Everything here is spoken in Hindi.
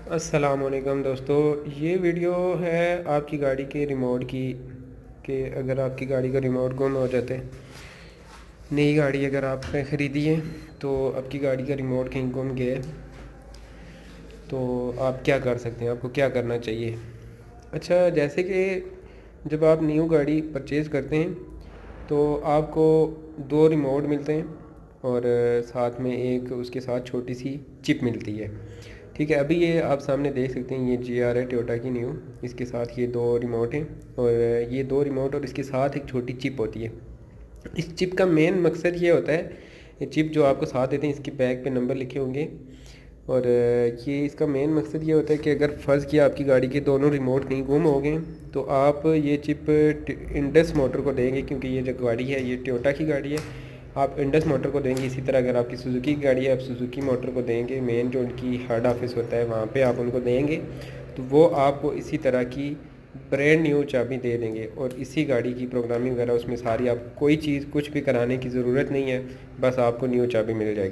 अस्सलामुअलैकुम दोस्तों, ये वीडियो है आपकी गाड़ी के रिमोट की। कि अगर आपकी गाड़ी का रिमोट गुम हो जाते, नई गाड़ी अगर आपने ख़रीदी है तो आपकी गाड़ी का रिमोट कहीं गुम गया है तो आप क्या कर सकते हैं, आपको क्या करना चाहिए। अच्छा, जैसे कि जब आप न्यू गाड़ी परचेज़ करते हैं तो आपको दो रिमोट मिलते हैं और साथ में एक उसके साथ छोटी सी चिप मिलती है। ठीक है, अभी ये आप सामने देख सकते हैं, ये GR है टोयोटा की न्यू। इसके साथ ये दो रिमोट हैं और ये दो रिमोट और इसके साथ एक छोटी चिप होती है। इस चिप का मेन मकसद ये होता है, ये चिप जो आपको साथ देते हैं इसके बैग पे नंबर लिखे होंगे और ये इसका मेन मकसद ये होता है कि अगर फ़र्ज़ किया आपकी गाड़ी के दोनों रिमोट कहीं गुम हो गए तो आप ये चिप इंडस मोटर को देंगे, क्योंकि ये जो गाड़ी है ये टोयोटा की गाड़ी है। आप इंडस मोटर को देंगे। इसी तरह अगर आपकी सुजुकी की गाड़ी है आप सुजुकी मोटर को देंगे। मेन जो उनकी हेड ऑफिस होता है वहाँ पे आप उनको देंगे तो वो आपको इसी तरह की ब्रांड न्यू चाबी दे देंगे और इसी गाड़ी की प्रोग्रामिंग वगैरह उसमें सारी, आप कोई चीज़ कुछ भी कराने की ज़रूरत नहीं है, बस आपको न्यू चाबी मिल जाएगी।